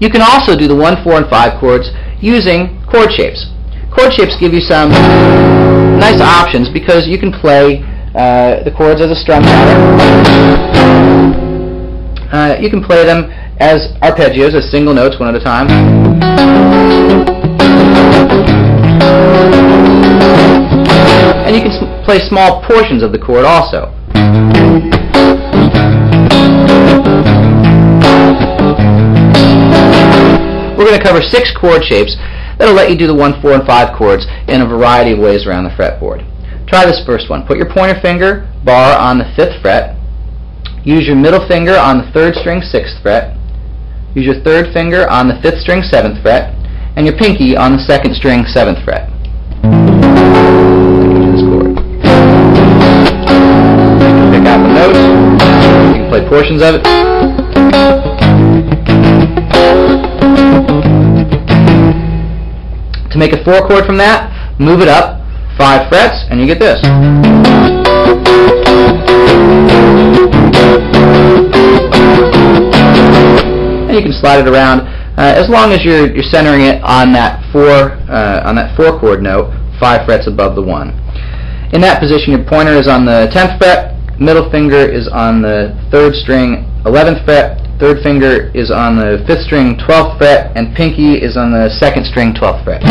You can also do the 1, 4, and 5 chords using chord shapes. Chord shapes give you some nice options because you can play the chords as a strum pattern. You can play them as arpeggios, as single notes, one at a time. And you can play small portions of the chord also. We're going to cover 6 chord shapes that'll let you do the 1, 4, and 5 chords in a variety of ways around the fretboard. Try this first one. Put your pointer finger bar on the 5th fret. Use your middle finger on the 3rd string 6th fret. Use your 3rd finger on the 5th string 7th fret. And your pinky on the 2nd string 7th fret. This chord. You can pick out the notes. You can play portions of it. To make a 4 chord from that, move it up 5 frets and you get this. And you can slide it around as long as you're centering it on that 4 chord note 5 frets above the 1. In that position, your pointer is on the 10th fret, middle finger is on the 3rd string 11th fret, 3rd finger is on the 5th string 12th fret, and pinky is on the 2nd string 12th fret.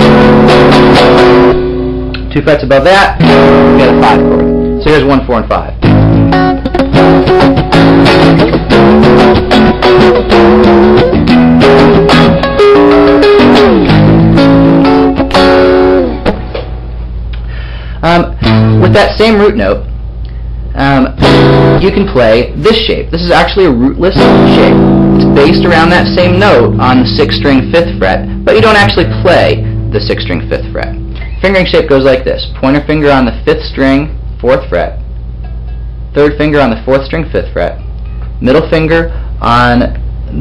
2 frets above that, you get a 5 chord. So here's 1, 4, and 5. With that same root note, you can play this shape. This is actually a rootless shape. It's based around that same note on the 6th string 5th fret, but you don't actually play the 6th string 5th fret. Fingering shape goes like this. Pointer finger on the 5th string 4th fret, 3rd finger on the 4th string 5th fret, middle finger on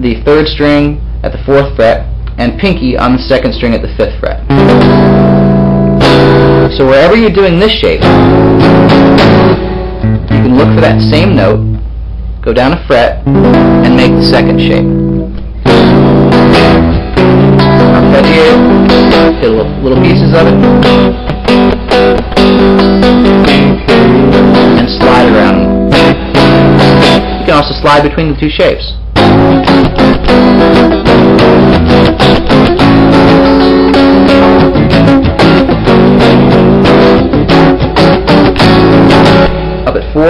the 3rd string at the 4th fret, and pinky on the 2nd string at the 5th fret. So wherever you're doing this shape, you can look for that same note, go down a fret, and make the 2nd shape. Arpeggiate, hit little pieces of it, and slide around. You can also slide between the 2 shapes. Up at 4,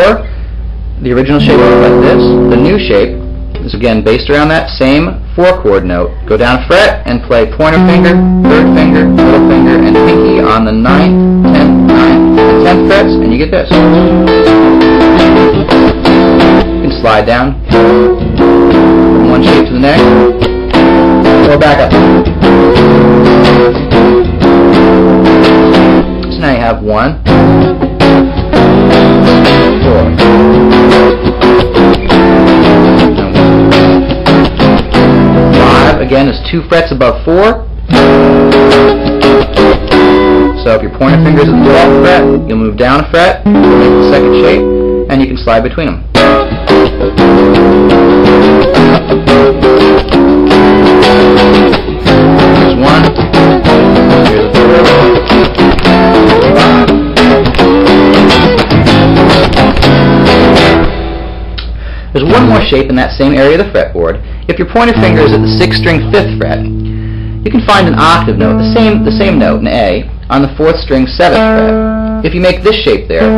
the original shape looks like this. The new shape is again based around that same 4 chord note. Go down a fret and play pointer finger, 3rd finger, middle finger, and pinky on the 9th, 10th, 9th, and 10th frets, and you get this. You can slide down from one shape to the next, or back up. So now you have 1, 4. Again, is 2 frets above 4. So if your pointer finger is at the 12th fret, you'll move down a fret, you'll make the 2nd shape, and you can slide between them. Here's 1, here's a 4, 5. There's one more shape in that same area of the fretboard. If your pointer finger is at the 6th string 5th fret, you can find an octave note, the same note, an A, on the 4th string 7th fret. If you make this shape there,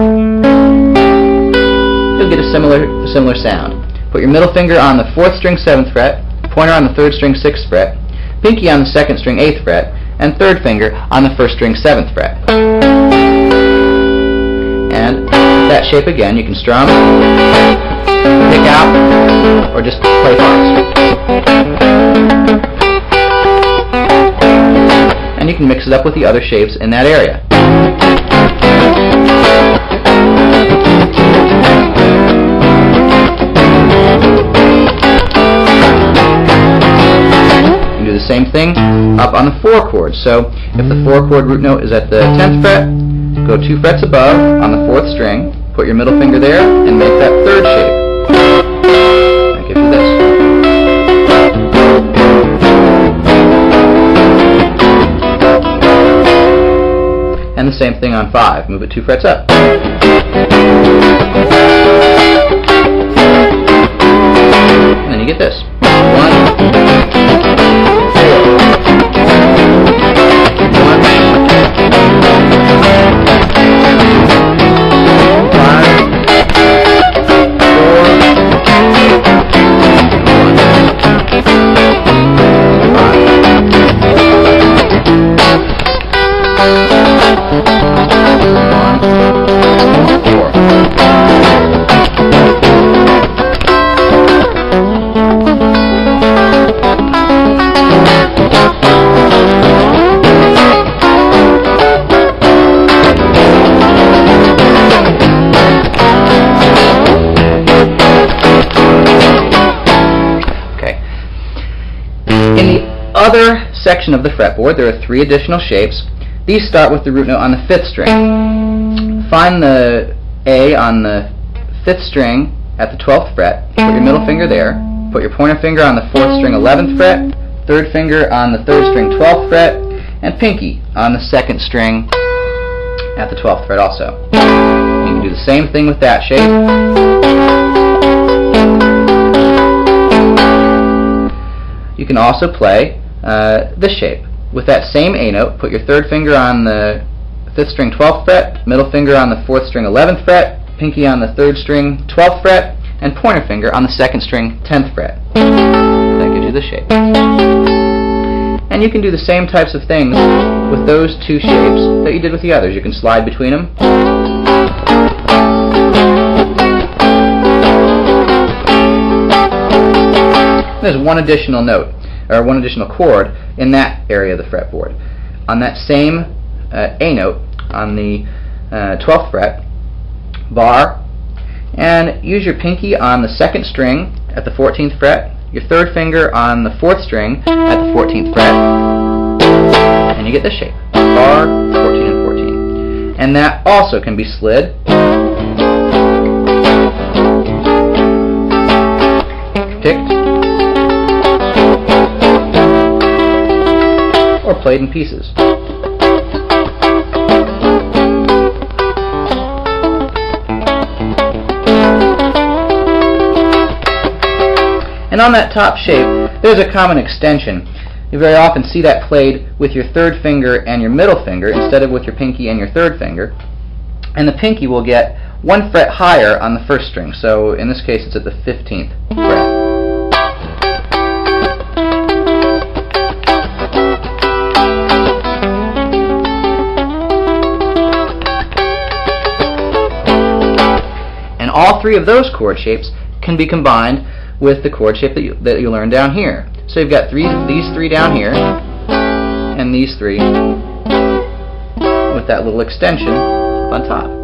you'll get a similar sound. Put your middle finger on the 4th string 7th fret, pointer on the 3rd string 6th fret, pinky on the 2nd string 8th fret, and 3rd finger on the 1st string 7th fret. And that shape again, you can strum, pick out, or just play parts. And you can mix it up with the other shapes in that area. You can do the same thing up on the 4 chords. So if the 4 chord root note is at the 10th fret, go 2 frets above on the 4th string, put your middle finger there, and make that 3rd shape. That gives you this. the same thing on 5. Move it 2 frets up. And then you get this. Other section of the fretboard, there are 3 additional shapes. These start with the root note on the 5th string. Find the A on the 5th string at the 12th fret, put your middle finger there, put your pointer finger on the 4th string 11th fret, 3rd finger on the 3rd string 12th fret, and pinky on the 2nd string at the 12th fret also. You can do the same thing with that shape. You can also play this shape. With that same A note, put your 3rd finger on the 5th string 12th fret, middle finger on the 4th string 11th fret, pinky on the 3rd string 12th fret, and pointer finger on the 2nd string 10th fret. That gives you the shape. And you can do the same types of things with those 2 shapes that you did with the others. You can slide between them. There's one additional note, or one additional chord in that area of the fretboard. On that same A note on the 12th fret, bar, and use your pinky on the 2nd string at the 14th fret, your 3rd finger on the 4th string at the 14th fret, and you get this shape, bar, 14 and 14. And that also can be slid, picked, or played in pieces. And on that top shape, there's a common extension. You very often see that played with your 3rd finger and your middle finger instead of with your pinky and your 3rd finger. And the pinky will get 1 fret higher on the 1st string. So in this case, it's at the 15th fret. All 3 of those chord shapes can be combined with the chord shape that you learned down here. So you've got these 3 down here, and these 3 with that little extension up on top.